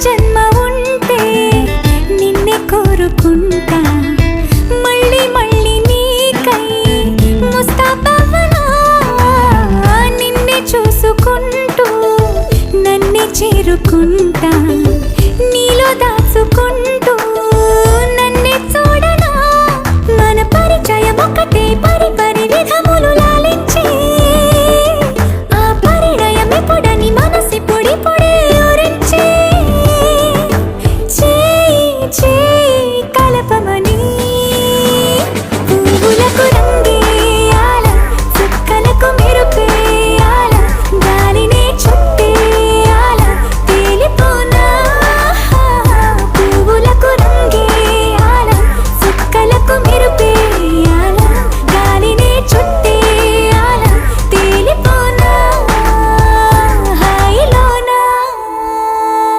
జన్మ ఉంటే నిన్నే కోరుకుంటా మళ్ళీ మళ్ళీ నీకై ముస్తాబవ్వనా నిన్నే చూసుకుంటూ నన్నే చేరుకుంటా